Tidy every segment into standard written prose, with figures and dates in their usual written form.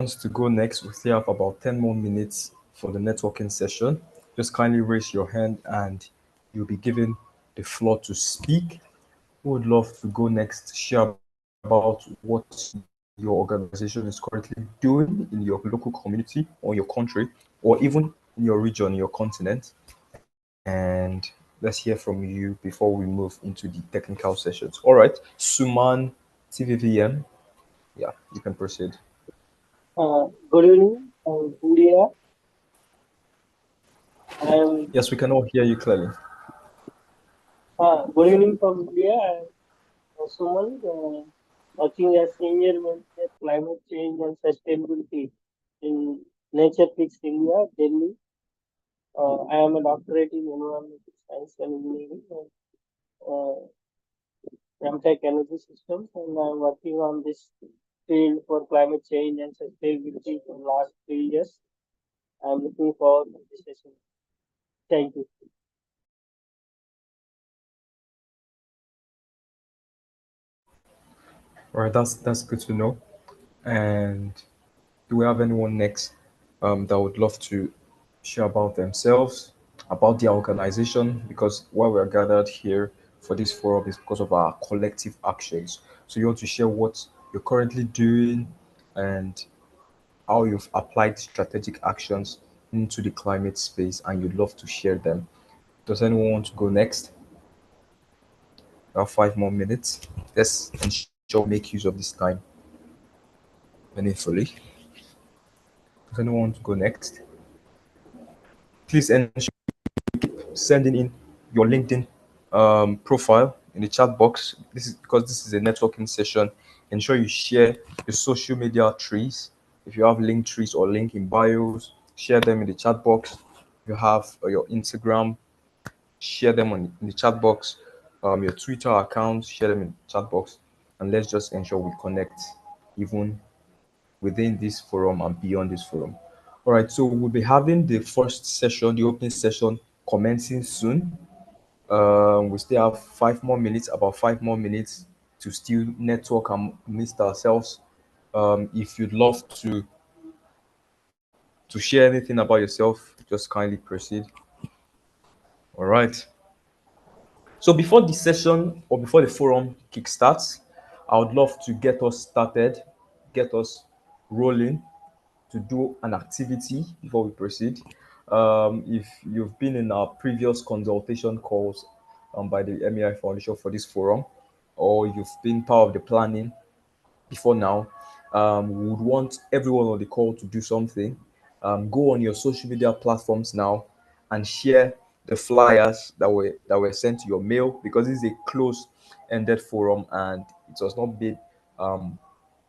to go next, we still have about 10 more minutes for the networking session. Just kindly raise your hand and you'll be given the floor to speak. Who would love to go next, share about what your organization is currently doing in your local community or your country, or even in your region, your continent? And let's hear from you before we move into the technical sessions. All right, Suman TVVM. Yeah, you can proceed. Good evening, India. I am Yes, we can all hear you clearly. Good evening from India. I am Suman, working as senior manager climate change and sustainability in Nature Fix India, Delhi. I am a doctorate in environmental science and engineering and MTech energy systems, and I am working on this field for climate change and sustainability for the last 3 years. I am looking forward to this session. Thank you. All right, that's good to know. And do we have anyone next that would love to share about themselves, about their organization? Because why we're gathered here for this forum is because of our collective actions. So you want to share what you're currently doing and how you've applied strategic actions into the climate space, and you'd love to share them. Does anyone want to go next? About 5 more minutes. Let's ensure we make use of this time meaningfully. Does anyone want to go next? Please ensure sending in your LinkedIn profile in the chat box. This is because this is a networking session. Ensure you share your social media trees. If you have link trees or link in bios, share them in the chat box. If you have your Instagram, share them in the chat box. Your Twitter account, share them in the chat box. And let's just ensure we connect even within this forum and beyond this forum. All right, so we'll be having the first session, the opening session, commencing soon. We still have 5 more minutes, about 5 more minutes to still network and meet ourselves. If you'd love to share anything about yourself, just kindly proceed. All right. So before the session or before the forum kickstarts, I would love to get us started, get us rolling to do an activity before we proceed. If you've been in our previous consultation calls by the MEI Foundation for this forum, or you've been part of the planning before now, we would want everyone on the call to do something. Go on your social media platforms now and share the flyers that were sent to your mail, because this is a closed-ended forum and it was not made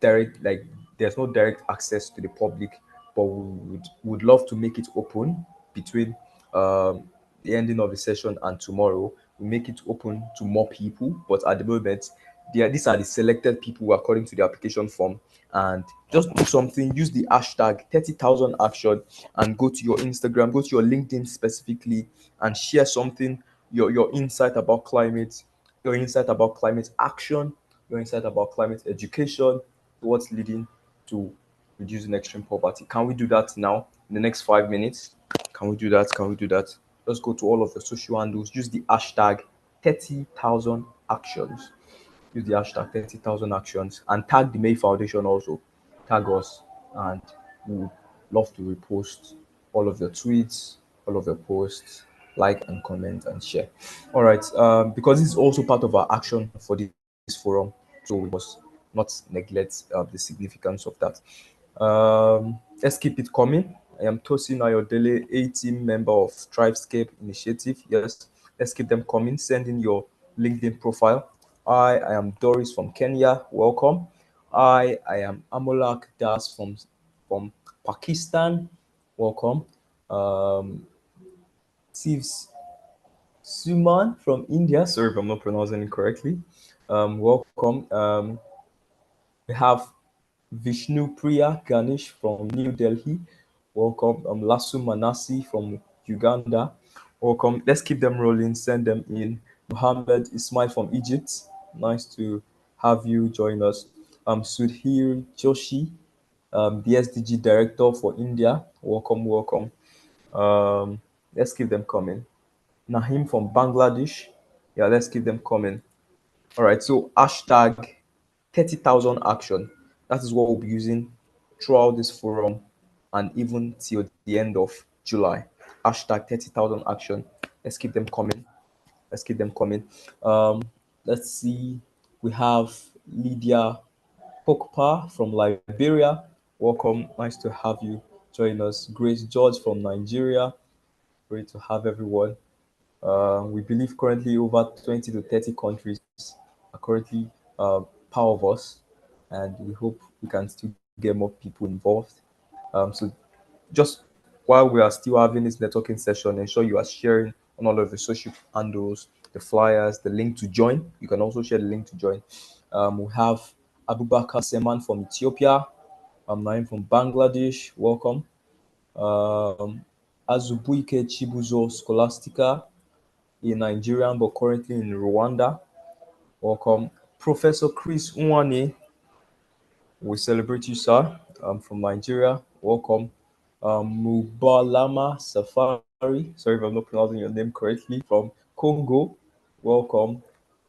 direct, like there's no direct access to the public, but we would love to make it open between the ending of the session and tomorrow. We make it open to more people, but at the moment, these are the selected people according to the application form. And just do something, use the hashtag 30,000 action, and go to your Instagram, go to your LinkedIn specifically, and share something, your insight about climate, your insight about climate action, your insight about climate education, what's leading to reducing extreme poverty. Can we do that now in the next 5 minutes? Can we do that? Can we do that? Let's go to all of the social handles. Use the hashtag 30,000 actions. Use the hashtag 30,000 actions and tag the May Foundation also. Tag us, and we would love to repost all of your tweets, all of your posts, like and comment and share. All right, because this is also part of our action for this forum, so we must not neglect the significance of that. Let's keep it coming. I am Tosin Ayodele, a team member of Thrivescape Initiative. Yes, let's keep them coming. Send in your LinkedIn profile. I am Doris from Kenya. Welcome. I am Amolak Das from Pakistan. Welcome. Thieves Suman from India. Sorry if I'm not pronouncing it correctly. Welcome. We have Vishnu Priya Ganesh from New Delhi. Welcome. Lasu Manasi from Uganda. Welcome. Let's keep them rolling. Send them in. Mohammed Ismail from Egypt. Nice to have you join us. Sudhir Joshi. the SDG director for India. Welcome, welcome. Um, let's keep them coming. Nahim from Bangladesh. Yeah, let's keep them coming. All right, so hashtag 30,000 action. That is what we'll be using throughout this forum and even till the end of July. Hashtag 30,000 action. Let's keep them coming. Let's keep them coming. Um, let's see. We have Lydia Pokpa from Liberia. Welcome. Nice to have you join us. Grace George from Nigeria. Great to have everyone. We believe currently over 20 to 30 countries are currently part of us, and we hope we can still get more people involved. So just while we are still having this networking session, ensure you are sharing on all of the social handles, the flyers, the link to join. You can also share the link to join. We have Abubakar Seman from Ethiopia. Naim from Bangladesh. Welcome. Um, Azubuike Chibuzo Scholastica, a Nigerian but currently in Rwanda. Welcome. Professor Chris Nwane, we celebrate you, sir, from Nigeria. Welcome. Mubalama Safari, sorry if I'm not pronouncing your name correctly, from Congo. Welcome.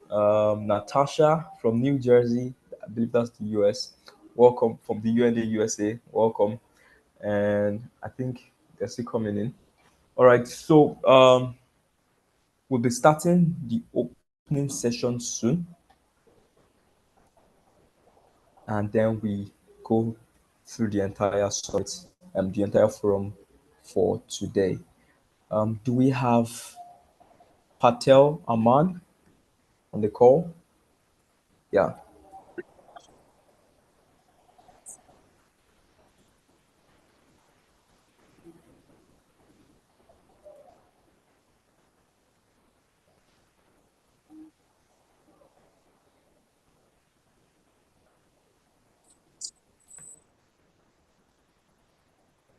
Natasha from New Jersey, I believe that's the US. Welcome from the UNA USA. Welcome. And I think they're still coming in. All right, so we'll be starting the opening session soon, and then we go through the entire summit, the entire forum for today. Do we have Patel Aman on the call? Yeah.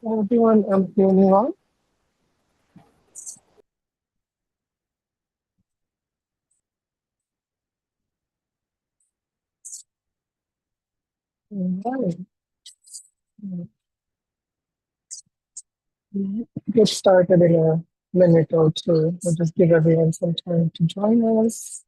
Everyone, I'm tuning on. Right. Get started in a minute or two. We'll just give everyone some time to join us.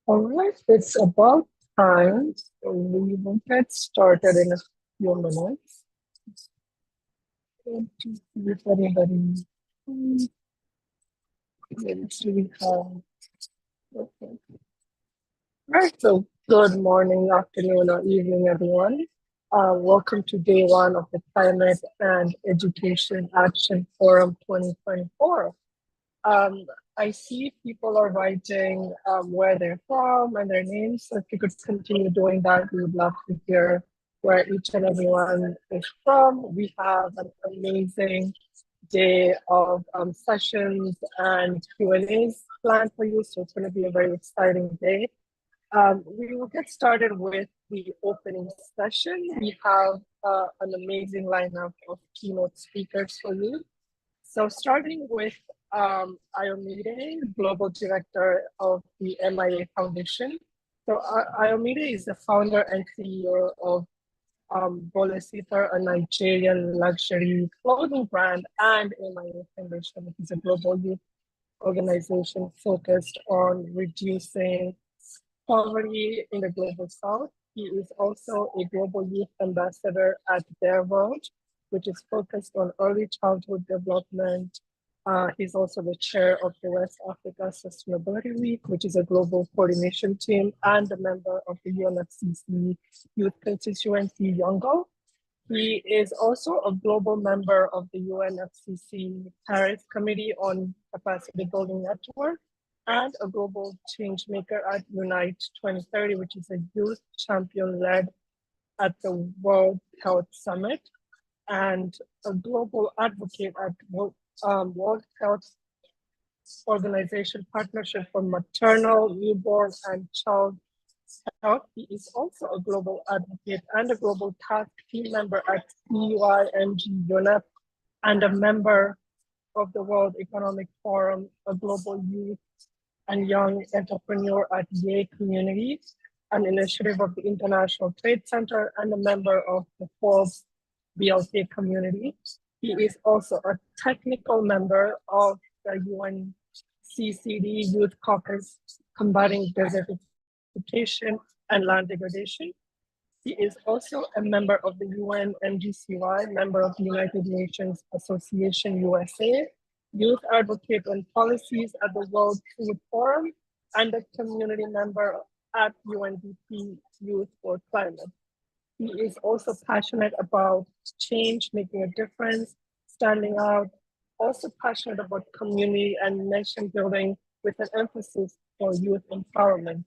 All right, it's about time. So we will get started in a few minutes. If anybody, let's see, we have, okay. Right, so good morning, afternoon, or evening, everyone. Welcome to day one of the Climate and Education Action Forum 2024. Um, I see people are writing where they're from and their names. So if you could continue doing that, we would love to hear where each and everyone is from. We have an amazing day of sessions and Q&As planned for you, so it's going to be a very exciting day. We will get started with the opening session. We have an amazing lineup of keynote speakers for you. So starting with Ayomide, Global Director of the MIA Foundation. So Ayomide is the founder and CEO of Bolesita, a Nigerian luxury clothing brand, and MIA Foundation, which is a global youth organization focused on reducing poverty in the global south. He is also a global youth ambassador at Their World, which is focused on early childhood development, He's also the chair of the West Africa Sustainability Week, which is a global coordination team, and a member of the UNFCCC Youth Constituency Yongo. He is also a global member of the UNFCCC Paris Committee on Capacity Building Network and a global change maker at Unite 2030, which is a youth champion led at the World Health Summit, and a global advocate at World Health Organization Partnership for Maternal, Newborn, and Child Health. He is also a global advocate and a global task team member at CUING UNEP and a member of the World Economic Forum, a global youth and young entrepreneur at Yay Community, an initiative of the International Trade Center, and a member of the Forbes BLK community. He is also a technical member of the UNCCD Youth Caucus combating desertification and land degradation. He is also a member of the UNMGCY, member of the United Nations Association USA, youth advocate on policies at the World Food Forum, and a community member at UNDP Youth for Climate. He is also passionate about change, making a difference, standing out, also passionate about community and nation building with an emphasis for youth empowerment.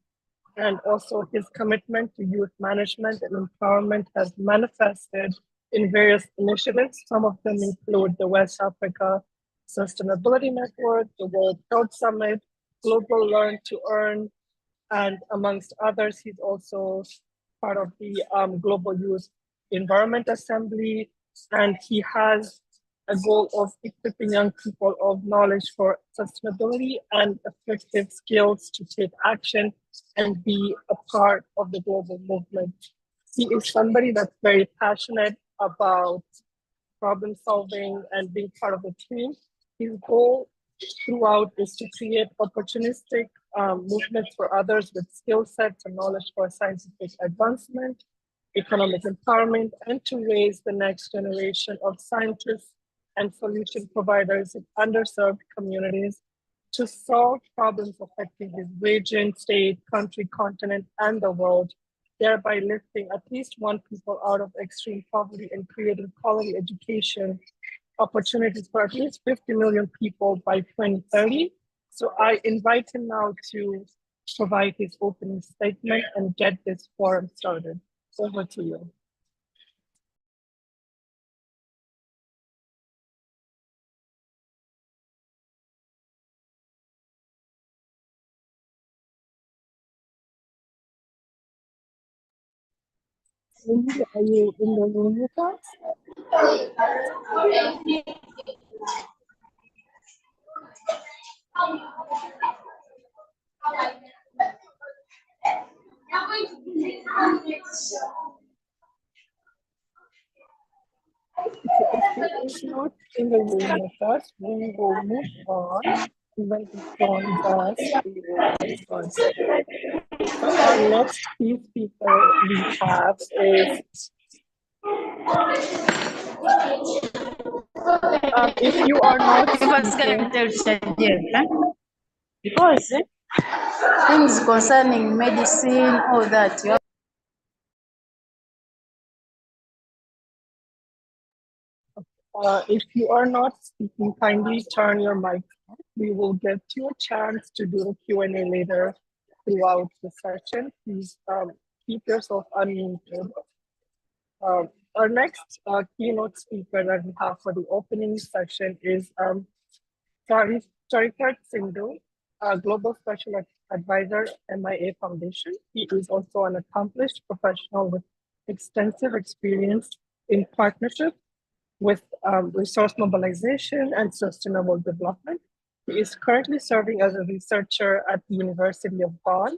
And also his commitment to youth management and empowerment has manifested in various initiatives. Some of them include the West Africa Sustainability Network, the World Health Summit, Global Learn to Earn, and amongst others, he's also part of the Global Youth Environment Assembly, and he has a goal of equipping young people of knowledge for sustainability and effective skills to take action and be a part of the global movement. He is somebody that's very passionate about problem solving and being part of the team. His goal throughout is to create opportunistic movements for others with skill sets and knowledge for scientific advancement, economic empowerment, and to raise the next generation of scientists and solution providers in underserved communities to solve problems affecting his region, state, country, continent, and the world, thereby lifting at least one people out of extreme poverty and creating quality education opportunities for at least 50 million people by 2030. So I invite him now to provide his opening statement and get this forum started. Over to you. Sindhu, are you in the room with us? If he is not in the room with us, we will move on. When he joins us, we will respond. So our next key speaker we have is if you are not speaking, because things concerning medicine, all that. if you are not speaking, kindly turn your mic on. We will get you a chance to do the Q&A later throughout the session. Please keep yourself unmuted. Our next keynote speaker that we have for the opening session is Charitarth Sindhu, a Global Special Advisor, MIA Foundation. He is also an accomplished professional with extensive experience in partnership with resource mobilization and sustainable development. He is currently serving as a researcher at the University of Bonn.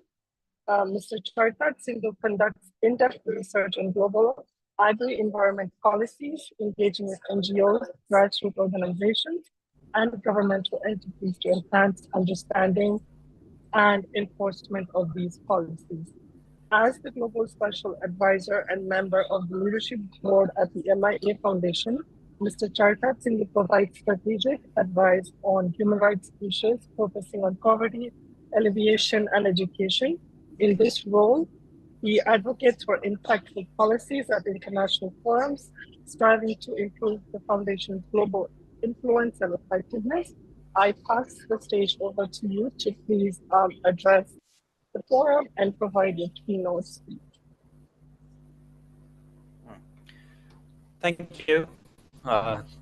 Mr. Charitarth Sindhu conducts in-depth research on global agri-environment policies, engaging with NGOs, grassroots organizations, and governmental entities to enhance understanding and enforcement of these policies. As the Global Special Advisor and member of the Leadership Board at the MIA Foundation, Mr. Charitarth Sindhu provides strategic advice on human rights issues, focusing on poverty, alleviation, and education. In this role, he advocates for impactful policies at international forums, striving to improve the foundation's global influence and effectiveness. I pass the stage over to you to please address the forum and provide your keynote speech. Thank you.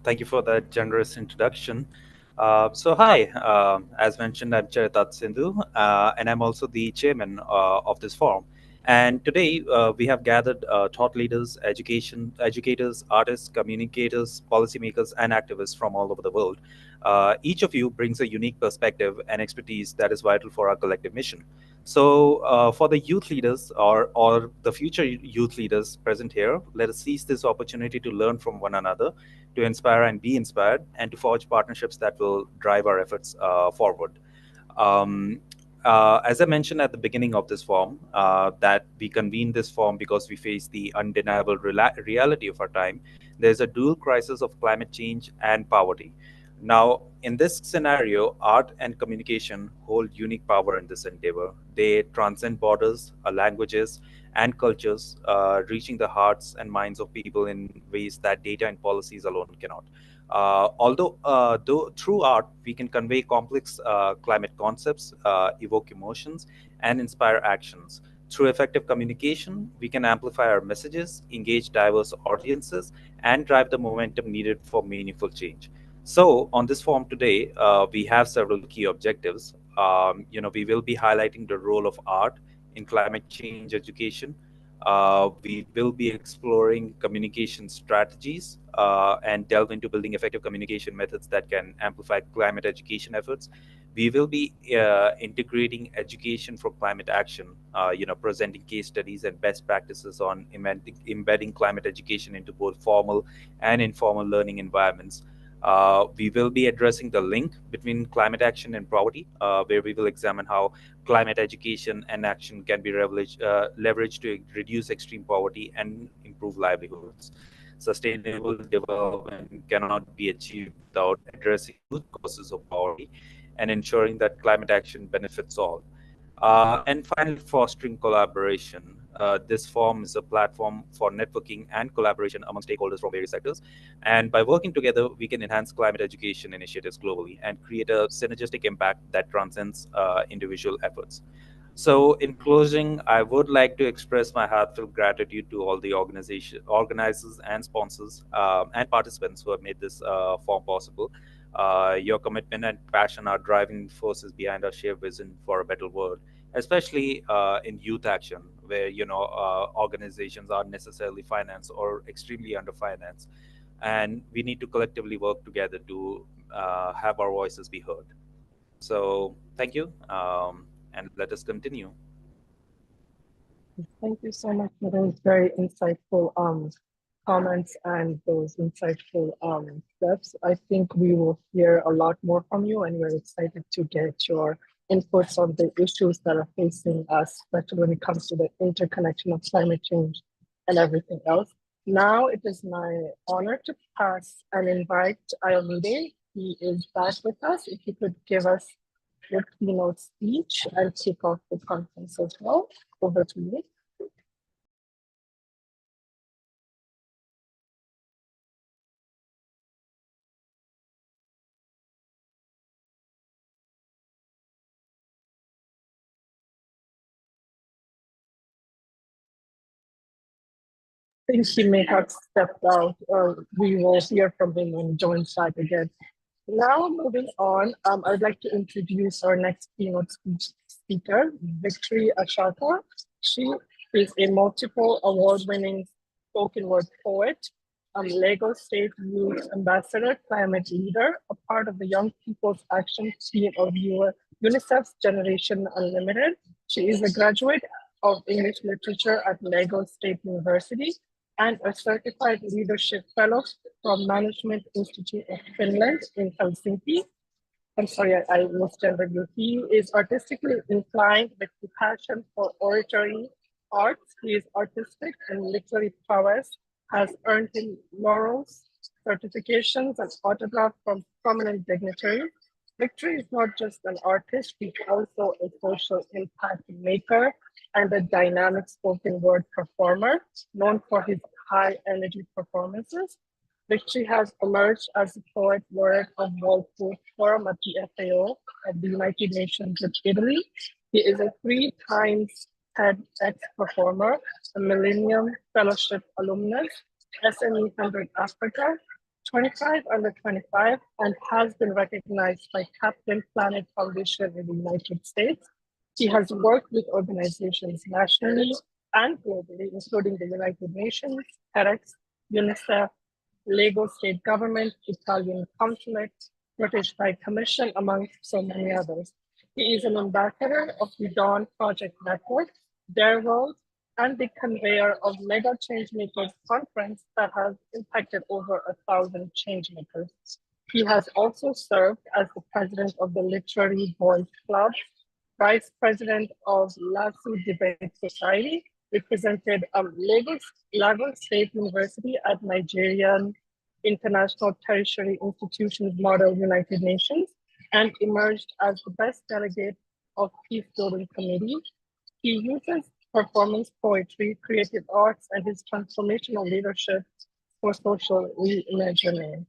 Thank you for that generous introduction. Hi, as mentioned, I'm Charitarth Sindhu, and I'm also the chairman of this forum. And today we have gathered thought leaders, educators, artists, communicators, policymakers, and activists from all over the world. Each of you brings a unique perspective and expertise that is vital for our collective mission. So, for the youth leaders or the future youth leaders present here, let us seize this opportunity to learn from one another, to inspire and be inspired, and to forge partnerships that will drive our efforts forward. Um, as I mentioned at the beginning of this forum, that we convene this forum because we face the undeniable reality of our time. There's a dual crisis of climate change and poverty. Now, in this scenario, art and communication hold unique power in this endeavor. They transcend borders, languages, and cultures, reaching the hearts and minds of people in ways that data and policies alone cannot. Though through art we can convey complex climate concepts, evoke emotions, and inspire actions. Through effective communication, we can amplify our messages, engage diverse audiences, and drive the momentum needed for meaningful change. So, on this forum today, we have several key objectives. We will be highlighting the role of art in climate change education. We will be exploring communication strategies and delve into building effective communication methods that can amplify climate education efforts. We will be integrating education for climate action, presenting case studies and best practices on embedding climate education into both formal and informal learning environments. We will be addressing the link between climate action and poverty, where we will examine how climate education and action can be leveraged to reduce extreme poverty and improve livelihoods. Sustainable development cannot be achieved without addressing root causes of poverty and ensuring that climate action benefits all. And finally, fostering collaboration. This forum is a platform for networking and collaboration among stakeholders from various sectors. And by working together, we can enhance climate education initiatives globally and create a synergistic impact that transcends individual efforts. So, in closing, I would like to express my heartfelt gratitude to all the organizers, and sponsors and participants who have made this forum possible. Your commitment and passion are driving forces behind our shared vision for a better world, especially in youth action, where organizations are necessarily financed or extremely underfinanced, and we need to collectively work together to have our voices be heard. So, thank you, and let us continue. Thank you so much for those very insightful comments and those insightful steps. I think we will hear a lot more from you, and we're excited to get your inputs on the issues that are facing us, especially when it comes to the interconnection of climate change and everything else. Now it is my honor to pass and invite Ayomide. He is back with us. If you could give us your keynote speech and kick off the conference as well. Over to you. I think he may have stepped out, or we will hear from him when he joins back again. Now, moving on, I'd like to introduce our next keynote speaker, Victory Ashaka. She is a multiple award-winning spoken word poet, Lagos State Youth Ambassador, climate leader, a part of the Young People's Action Team of UNICEF's Generation Unlimited. She is a graduate of English Literature at Lagos State University and a certified leadership fellow from Management Institute of Finland in Helsinki. I'm sorry, I misgendered you. He is artistically inclined with the passion for oratory arts. His artistic and literary prowess has earned him laurels certifications, and autographs from prominent dignitaries. Victory is not just an artist, she's also a social impact maker and a dynamic spoken word performer known for his high energy performances. Victory has emerged as the poet laureate of World Food Forum at the FAO of the United Nations in Italy. He is a 3 times TEDx performer, a Millennium Fellowship alumnus, SME 100 Africa, 25 under 25, and has been recognized by Captain Planet Foundation in the United States. He has worked with organizations nationally and globally, including the United Nations, TEDx, UNICEF, Lagos State Government, Italian Consulate, British High Commission, among so many others. He is an ambassador of the Dawn Project Network, Their World, and the conveyor of Mega Changemakers Conference that has impacted over 1,000 changemakers. He has also served as the president of the Literary Boys Club, vice president of LASU Debate Society, represented Lagos State University at Nigerian International Tertiary Institutions Model United Nations, and emerged as the best delegate of Peace Building Committee. He uses performance poetry, creative arts, and his transformational leadership for social reimagining.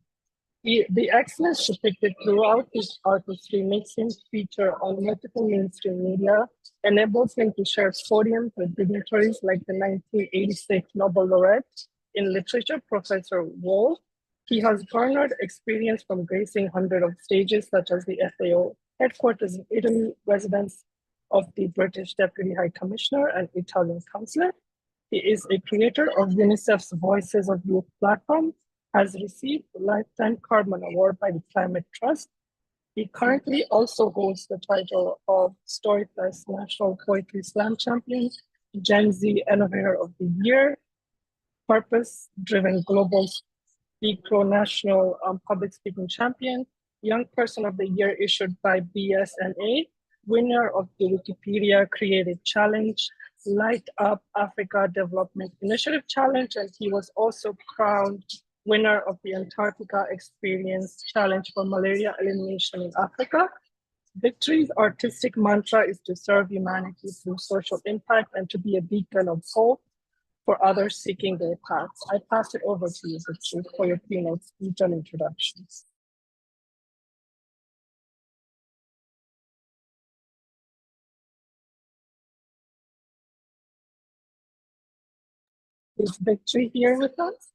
The excellence depicted throughout his artistry makes him feature on multiple mainstream media, enables him to share podiums with dignitaries like the 1986 Nobel laureate in literature, Professor Wool. He has garnered experience from gracing hundreds of stages, such as the FAO headquarters in Italy, residence of the British Deputy High Commissioner and Italian Consulate. He is a creator of UNICEF's Voices of Youth platform, has received the Lifetime Carbon Award by the Climate Trust. He currently also holds the title of Storyfest National Poetry Slam Champion, Gen Z Innovator of the Year, Purpose-Driven Global Speaker National Public Speaking Champion, Young Person of the Year issued by BSNA, winner of the Wikipedia Creative Challenge, Light Up Africa Development Initiative Challenge, and he was also crowned winner of the Antarctica Experience Challenge for Malaria Elimination in Africa. Victory's artistic mantra is to serve humanity through social impact and to be a beacon of hope for others seeking their paths. I pass it over to you, Victory, for your keynote speech and introductions. Is Victory here with us?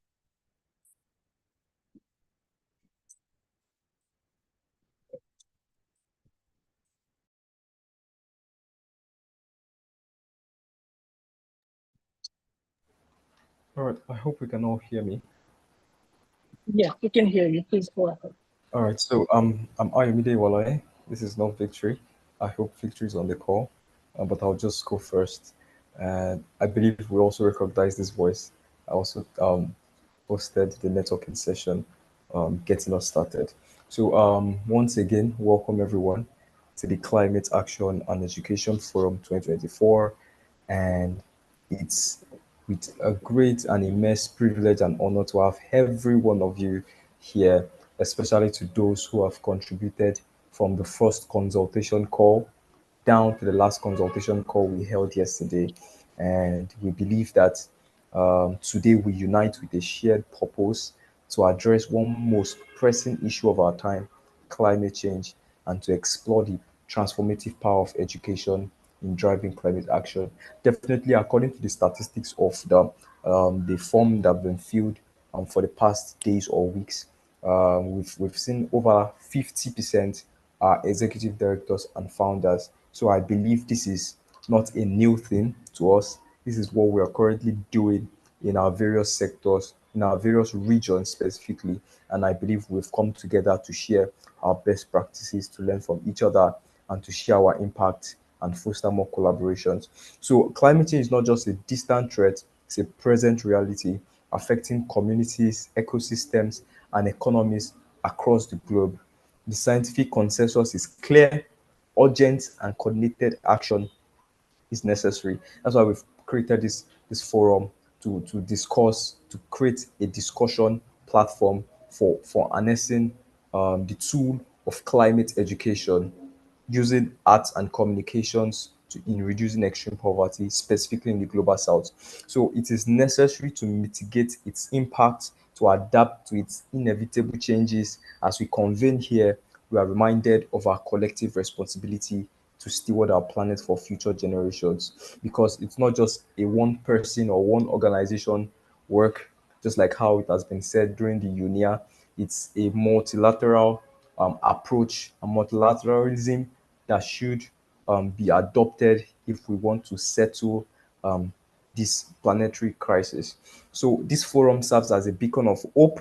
All right, I hope we can all hear me. Yes, we can hear you. Please go ahead. All right, so I'm Ayomide Iwalaiye. This is not Victory. I hope Victory is on the call, but I'll just go first. And I believe we also recognize this voice. I also hosted the networking session, getting us started. So once again, welcome everyone to the Climate Action and Education Forum 2024, and it's with a great and immense privilege and honor to have every one of you here, especially to those who have contributed from the first consultation call down to the last consultation call we held yesterday. And we believe that today we unite with a shared purpose to address one most pressing issue of our time, climate change, and to explore the transformative power of education in driving climate action. Definitely, according to the statistics of the form that have been filled for the past days or weeks, we've seen over 50% are executive directors and founders. So I believe this is not a new thing to us. This is what we are currently doing in our various sectors, in our various regions specifically. And I believe we've come together to share our best practices, to learn from each other, and to share our impact and foster more collaborations. So climate change is not just a distant threat, it's a present reality affecting communities, ecosystems, and economies across the globe. The scientific consensus is clear, urgent, and coordinated action is necessary. That's why we've created this forum to discuss, to create a discussion platform for harnessing the tool of climate education, using arts and communications in reducing extreme poverty, specifically in the global south. So it is necessary to mitigate its impact, to adapt to its inevitable changes. As we convene here, we are reminded of our collective responsibility to steward our planet for future generations, because it's not just a one person or one organization work, just like how it has been said during the UNIA. It's a multilateral approach, a multilateralism that should be adopted if we want to settle um, this planetary crisis. So this forum serves as a beacon of hope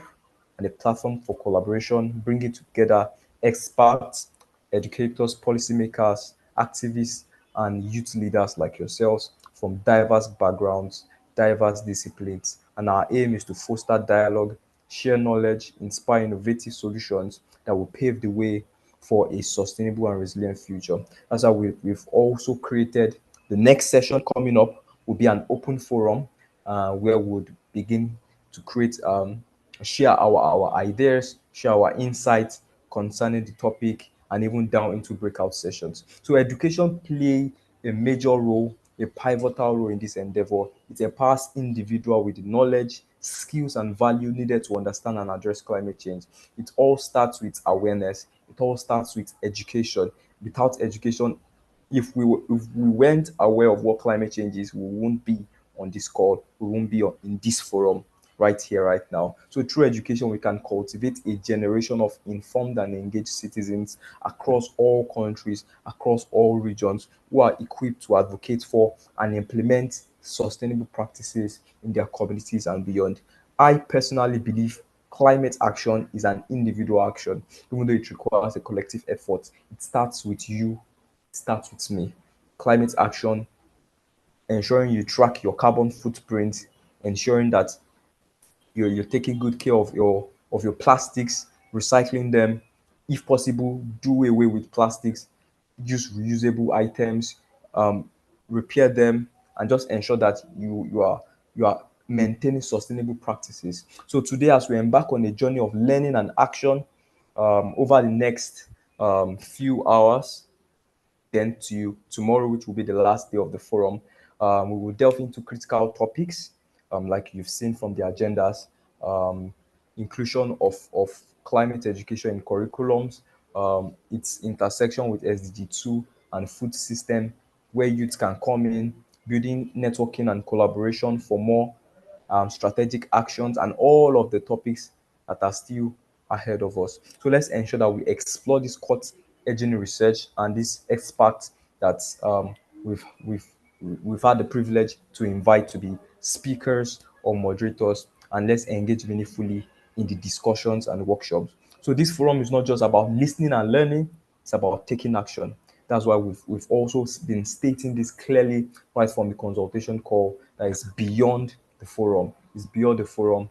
and a platform for collaboration, bringing together experts, educators, policymakers, activists, and youth leaders like yourselves from diverse backgrounds, diverse disciplines. And our aim is to foster dialogue, share knowledge, inspire innovative solutions that will pave the way for a sustainable and resilient future. That's why we've also created the next session coming up will be an open forum where we would begin to create share our ideas, share our insights concerning the topic, and even down into breakout sessions. So education play a major role, a pivotal role in this endeavor. It empowers individual with the knowledge, skills, and value needed to understand and address climate change. It all starts with awareness. It all starts with education. Without education, if we weren't aware of what climate change is, we won't be on this call, we won't be in this forum right here, right now. So through education, we can cultivate a generation of informed and engaged citizens across all countries, across all regions, who are equipped to advocate for and implement sustainable practices in their communities and beyond. I personally believe climate action is an individual action, even though it requires a collective effort. It starts with you, it starts with me. Climate action, ensuring you track your carbon footprint, ensuring that you're taking good care of your plastics, recycling them. If possible, do away with plastics, use reusable items, um, repair them, and just ensure that you are maintaining sustainable practices. So today, as we embark on a journey of learning and action over the next few hours, then to tomorrow, which will be the last day of the forum, we will delve into critical topics, like you've seen from the agendas, um, inclusion of climate education in curriculums, its intersection with SDG2 and food system, where youth can come in, building networking and collaboration for more strategic actions, and all of the topics that are still ahead of us. So let's ensure that we explore this edging research and these experts that we've we've had the privilege to invite to be speakers or moderators, and let's engage meaningfully in the discussions and workshops. So this forum is not just about listening and learning, it's about taking action. That's why we've also been stating this clearly right from the consultation call, that is beyond the forum. It's beyond the forum.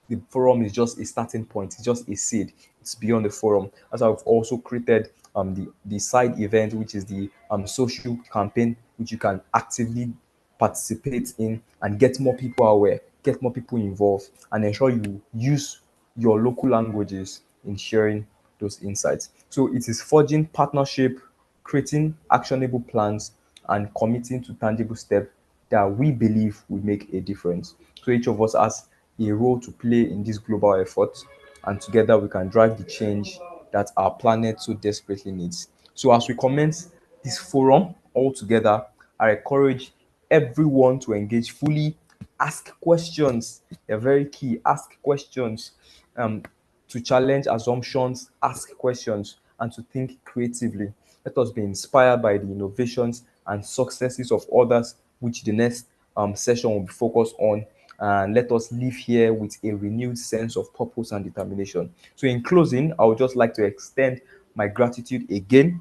The forum is just a starting point, it's just a seed, it's beyond the forum. As I've also created the side event, which is the social campaign, which you can actively participate in and get more people aware, get more people involved, and ensure you use your local languages in sharing those insights. So it is forging partnership, creating actionable plans, and committing to tangible steps that we believe will make a difference. So each of us has a role to play in this global effort, and together we can drive the change that our planet so desperately needs. So as we commence this forum all together, I encourage everyone to engage fully, ask questions. They're very key. Ask questions. Um, to challenge assumptions, ask questions, and to think creatively. Let us be inspired by the innovations and successes of others, which the next session will be focused on. And let us live here with a renewed sense of purpose and determination. So, in closing, I would just like to extend my gratitude again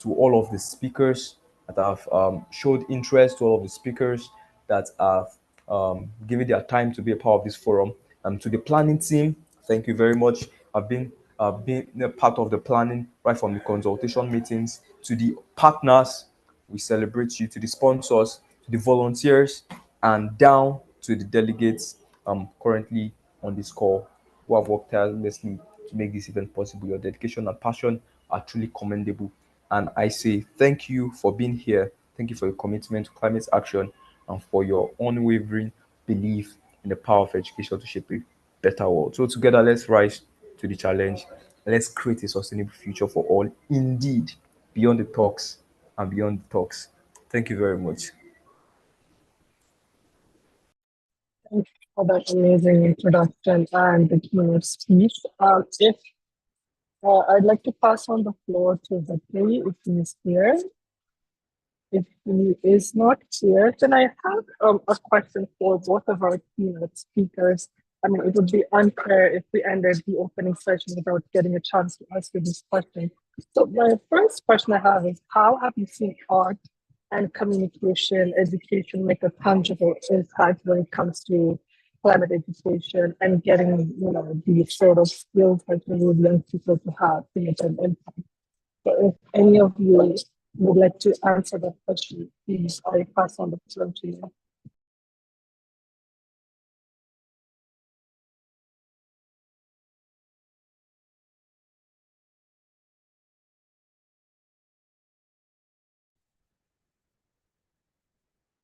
to all of the speakers that have showed interest, to all of the speakers that have given their time to be a part of this forum. To the planning team, thank you very much. I've been a part of the planning right from the consultation meetings. To the partners, we celebrate you. To the sponsors, to the volunteers, and down to the delegates currently on this call. who have worked tirelessly to make this event possible. Your dedication and passion are truly commendable. And I say thank you for being here. Thank you for your commitment to climate action and for your unwavering belief in the power of education to shape a better world. So together, let's rise to the challenge. Let's create a sustainable future for all. Indeed, beyond the talks and beyond the talks. Thank you very much. Thank you for that amazing introduction and the keynote speech. If I'd like to pass on the floor to Zakri if he is here. If he is not here, then I have a question for both of our keynote speakers. I mean, it would be unfair if we ended the opening session without getting a chance to ask you this question. So my first question I have is, how have you seen art and communication education make a tangible impact when it comes to climate education and getting, the sort of skills that we need young people to have to make an impact? So if any of you would like to answer that question, please, I pass on the floor to you.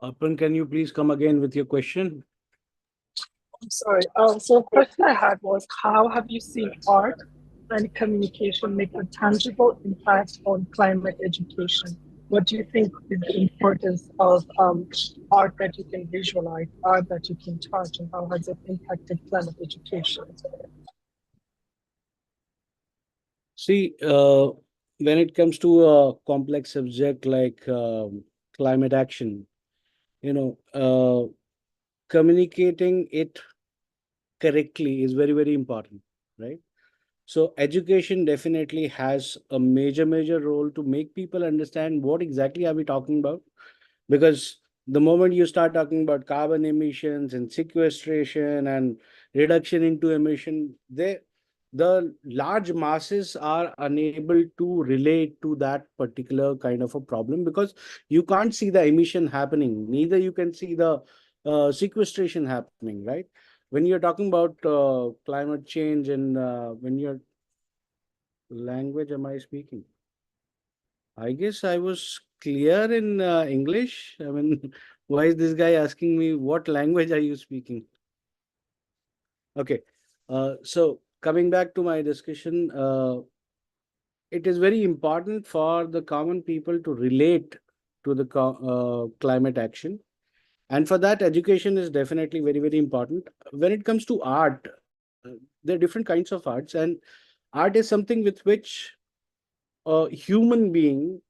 Arpan, can you please come again with your question? I'm sorry. So the question I had was, how have you seen art and communication make a tangible impact on climate education? What do you think is the importance of art that you can visualize, art that you can touch, and how has it impacted climate education? See, when it comes to a complex subject like climate action, communicating it correctly is very, very important, right? So education definitely has a major role to make people understand what exactly are we talking about. Because the moment you start talking about carbon emissions and sequestration and reduction into emission, the large masses are unable to relate to that particular kind of a problem, because you can't see the emission happening, neither you can see the sequestration happening, right? When you're talking about climate change and when your language am I speaking? I guess I was clear in English. I mean, why is this guy asking me what language are you speaking? Okay. So coming back to my discussion, it is very important for the common people to relate to the climate action. And for that, education is definitely very, very important. When it comes to art, there are different kinds of arts, and art is something with which a human being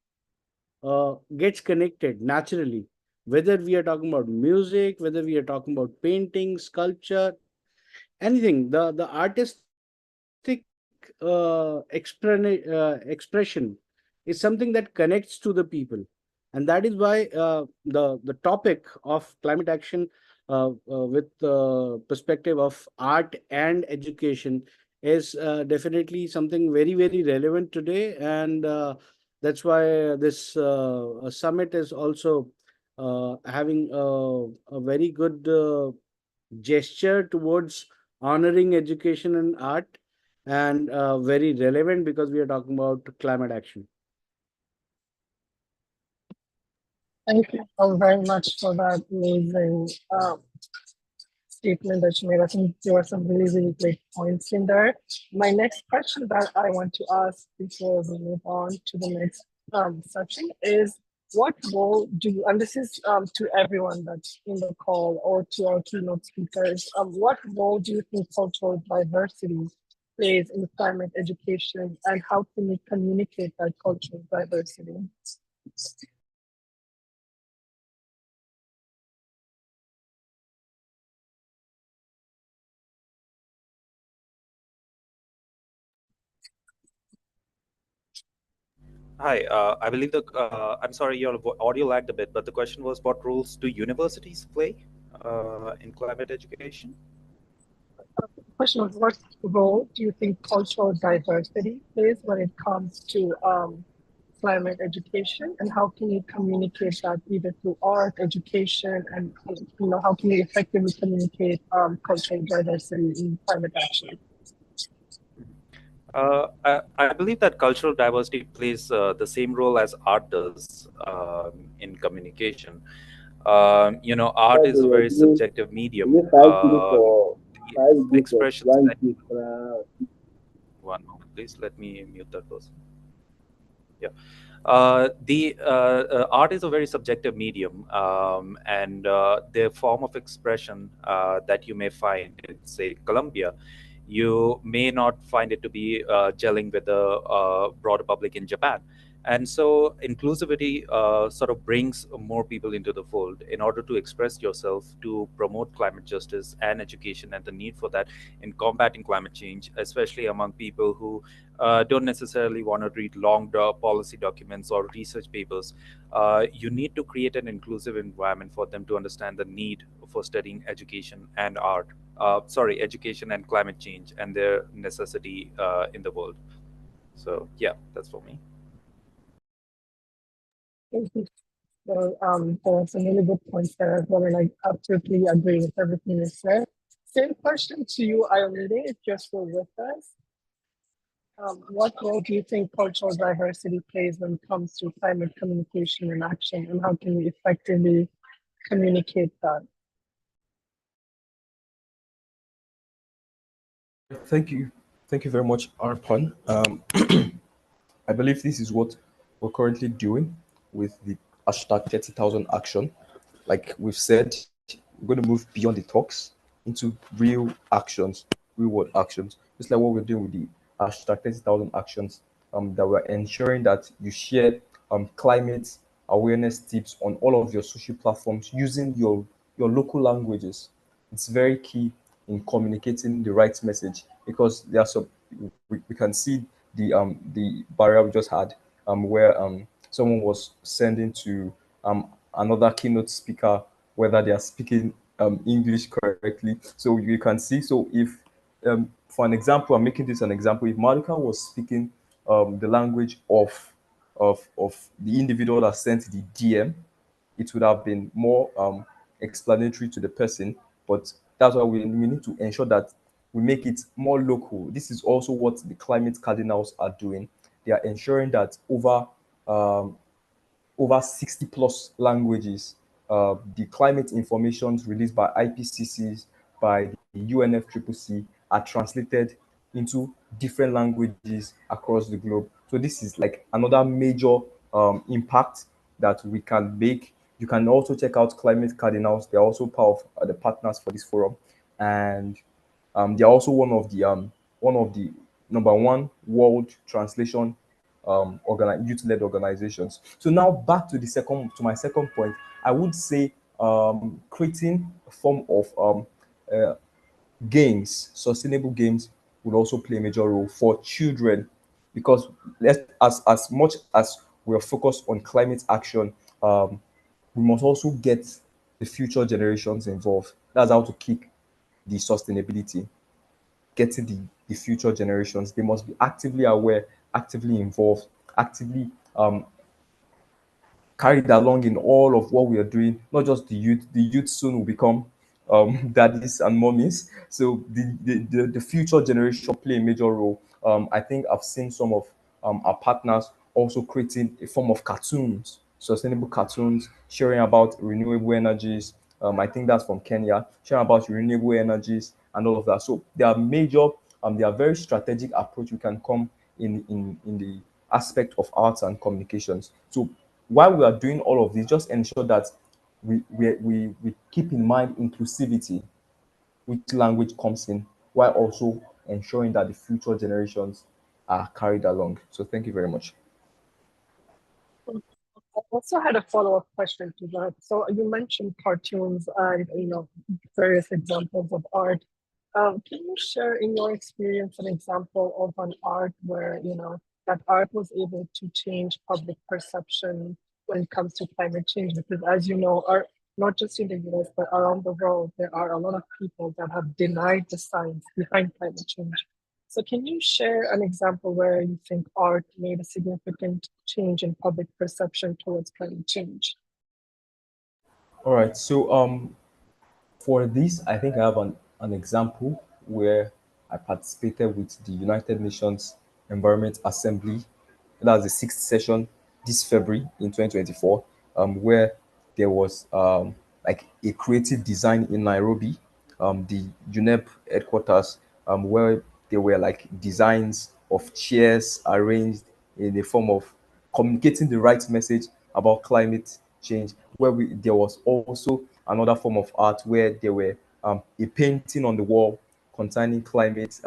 gets connected naturally, whether we are talking about music, whether we are talking about painting, sculpture, anything. The artistic expression is something that connects to the people, and that is why the topic of climate action with the perspective of art and education is definitely something very, very relevant today. And that's why this summit is also having a very good gesture towards honoring education and art, and very relevant because we are talking about climate action. Thank you very much for that amazing statement that you made. I think there were some really, really great points in there. My next question that I want to ask before we move on to the next section is, what role do you, and this is to everyone that's in the call or to our keynote speakers, what role do you think cultural diversity plays in climate education, and how can we communicate that cultural diversity? Hi, I believe I'm sorry, your audio lagged a bit, but the question was, what roles do universities play in climate education? Question of what role do you think cultural diversity plays when it comes to climate education, and how can you communicate that either through art, education, and how can you effectively communicate cultural diversity in climate action? I believe that cultural diversity plays the same role as art does in communication. Art But is a very subjective you medium. fighting for The 5 gig of expressions 1 gig per hour. one moment, please. Let me mute that person. Yeah. The art is a very subjective medium, and the form of expression that you may find in, say, Colombia, you may not find it to be gelling with the broader public in Japan. And so inclusivity sort of brings more people into the fold in order to express yourself, to promote climate justice and education, and the need for that in combating climate change, especially among people who don't necessarily want to read long policy documents or research papers. You need to create an inclusive environment for them to understand the need for studying education and art. Sorry, education and climate change and their necessity in the world. So yeah, that's for me. Thank you. So, there are some really good points there as well, and I absolutely agree with everything you said. Same question to you, Ayomide, if you're still with us. What role do you think cultural diversity plays when it comes to climate communication and action, and how can we effectively communicate that? Thank you very much, Arpan. I believe this is what we're currently doing with the hashtag 30,000 action. Like we've said, we're going to move beyond the talks into real actions, real world actions. Just like what we're doing with the hashtag 30,000 actions, that we're ensuring that you share climate awareness tips on all of your social platforms using your local languages. It's very key in communicating the right message because there are some we can see the barrier we just had where someone was sending to another keynote speaker whether they are speaking English correctly. So you can see. So if for an example, I'm making this an example. If Malika was speaking the language of the individual that sent the DM, it would have been more explanatory to the person. But that's why we need to ensure that we make it more local. This is also what the climate cardinals are doing. They are ensuring that um, over 60 plus languages. The climate informations released by IPCCs, by the UNFCCC are translated into different languages across the globe. So this is like another major impact that we can make. You can also check out Climate Cardinals. They're also part of the partners for this forum, and they're also one of the number one world translation youth-led organizations. So now back to my second point, I would say creating a form of uh, games, sustainable games, would also play a major role for children because as much as we are focused on climate action, we must also get the future generations involved. That's how to kick the sustainability, getting the future generations. They must be actively aware, actively involved, actively carried along in all of what we are doing, not just the youth. The youth soon will become daddies and mommies. So the future generation play a major role. I think I've seen some of our partners also creating a form of cartoons, sustainable cartoons, sharing about renewable energies. I think that's from Kenya, sharing about renewable energies and all of that. So there are very strategic approach we can come in the aspect of arts and communications. So while we are doing all of this, just ensure that we keep in mind inclusivity, which language comes in, while also ensuring that the future generations are carried along. So thank you very much. I also had a follow-up question to that. So you mentioned cartoons and various examples of art. Can you share in your experience an example of an art where that art was able to change public perception when it comes to climate change? Because as you know, art, not just in the US but around the world, there are a lot of people that have denied the science behind climate change. So can you share an example where you think art made a significant change in public perception towards climate change? All right. So for this, I think I have an example where I participated with the United Nations Environment Assembly. That's the sixth session this February in 2024, where there was like a creative design in Nairobi, the UNEP headquarters, where there were like designs of chairs arranged in the form of communicating the right message about climate change. There was also another form of art where there were a painting on the wall concerning climate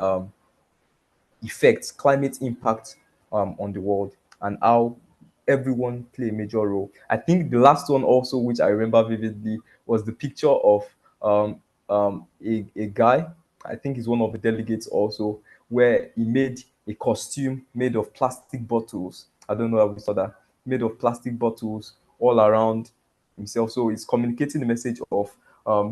effects, climate impact on the world, and how everyone play a major role. I think the last one also, which I remember vividly, was the picture of a guy. I think he's one of the delegates also, where he made a costume made of plastic bottles. I don't know if we saw that. Made of plastic bottles all around himself. So it's communicating the message of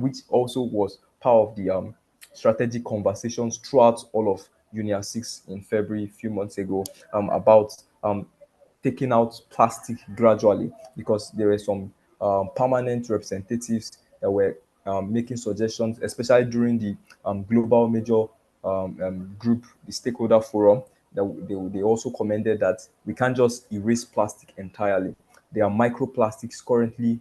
which also was part of the strategic conversations throughout all of Junior 6 in February a few months ago about taking out plastic gradually, because there were some permanent representatives that were making suggestions, especially during the global major group, the stakeholder forum, that they also commended that we can't just erase plastic entirely. There are microplastics currently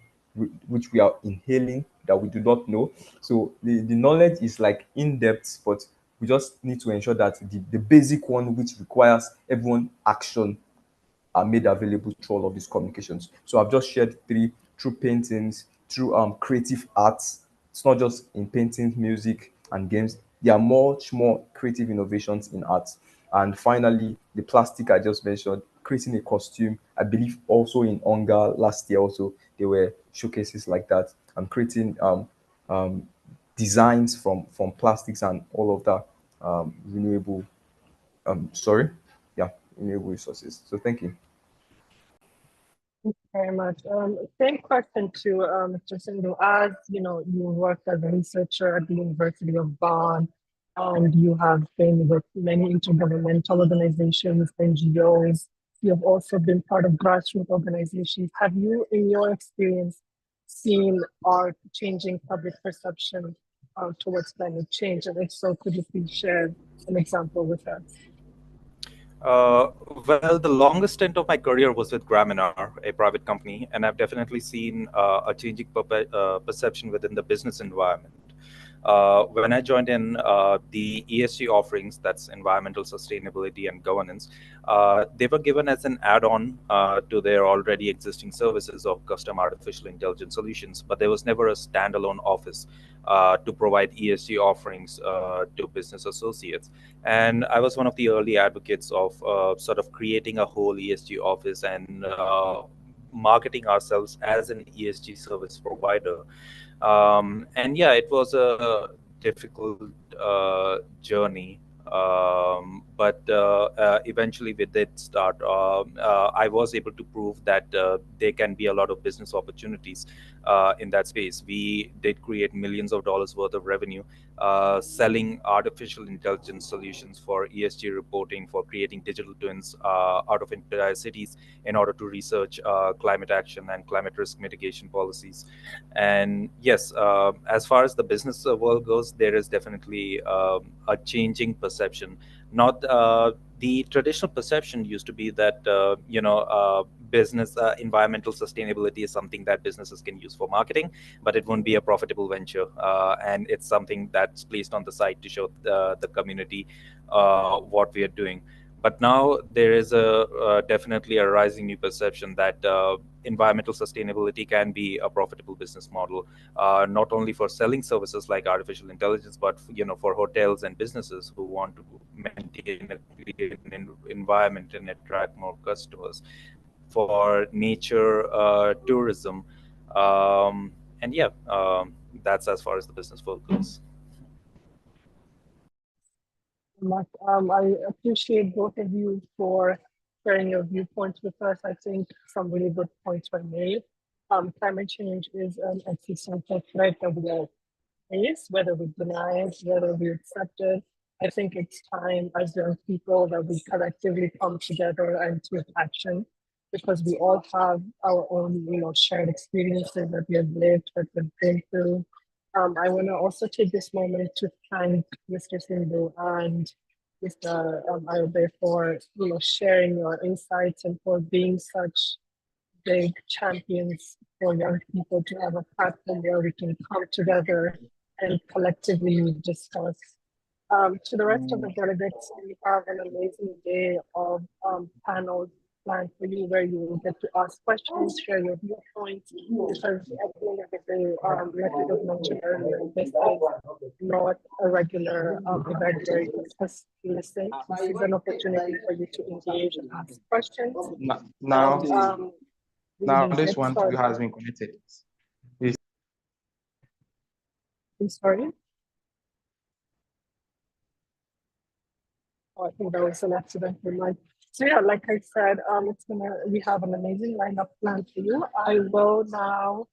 which we are inhaling that we do not know. So the knowledge is like in depth, but we just need to ensure that the basic one, which requires everyone action, are made available through all of these communications. So I've just shared three through paintings, through creative arts. It's not just in paintings, music, and games. There are much more creative innovations in art. And finally, the plastic I just mentioned, creating a costume. I believe also in Onga last year also there were showcases like that. I'm creating um, designs from plastics and all of that renewable sorry, yeah, renewable resources. So thank you. Very much. Same question to Mr. Sindhu. As you know, you worked as a researcher at the University of Bonn, and you have been with many intergovernmental organizations, NGOs. You have also been part of grassroots organizations. Have you, in your experience, seen art changing public perception towards climate change? And if so, could you please share an example with us? Well, the longest stint of my career was with Graminar, a private company, and I've definitely seen a changing perception within the business environment. When I joined in the ESG offerings, that's environmental sustainability and governance, they were given as an add-on to their already existing services of custom artificial intelligence solutions, but there was never a standalone office to provide ESG offerings to business associates. And I was one of the early advocates of sort of creating a whole ESG office and marketing ourselves as an ESG service provider. And yeah, it was a difficult journey. But eventually we did start. I was able to prove that there can be a lot of business opportunities in that space. We did create millions of dollars worth of revenue selling artificial intelligence solutions for ESG reporting, for creating digital twins out of entire cities in order to research climate action and climate risk mitigation policies. And yes, as far as the business world goes, there is definitely a changing perception. Not the traditional perception used to be that business environmental sustainability is something that businesses can use for marketing, but it won't be a profitable venture, and it's something that's placed on the side to show the community what we are doing. But now there is definitely a rising new perception that environmental sustainability can be a profitable business model, not only for selling services like artificial intelligence, but for hotels and businesses who want to maintain a clean environment and attract more customers, for nature tourism, and yeah, that's as far as the business world goes. Much. I appreciate both of you for sharing your viewpoints with us. I think some really good points were made. Climate change is an existential threat that we all face, whether we deny it, whether we accept it. I think it's time as young people that we collectively come together and take action, because we all have our own, shared experiences that we have lived, that we've been through. I want to also take this moment to thank Mr. Sindhu and Mr. Ayomide, for sharing your insights and for being such big champions for young people to have a platform where we can come together and collectively discuss. To the rest of the delegates, we have an amazing day of panels planned for you where you will get to ask questions, share your viewpoints, because at the end of the day, like it was mentioned earlier, this is not a regular event where you just listen. This is an opportunity for you to engage and ask questions. Now, We now will this get one too started. has been connected. I'm sorry. Oh, I think that was an accidental mic. So yeah, like I said, we have an amazing lineup planned for you. I will now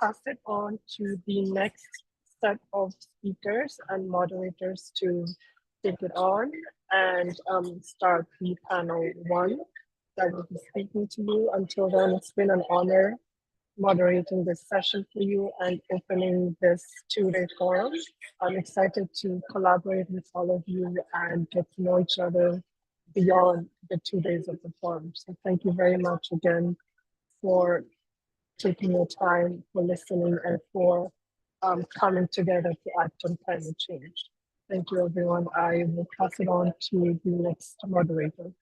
pass it on to the next set of speakers and moderators to take it on and start the panel one that will be speaking to you. Until then, it's been an honor moderating this session for you and opening this two-day forum. I'm excited to collaborate with all of you and get to know each other beyond the 2 days of the forum. So thank you very much again for taking your time, for listening, and for coming together to act on climate change. Thank you, everyone. I will pass it on to the next moderator.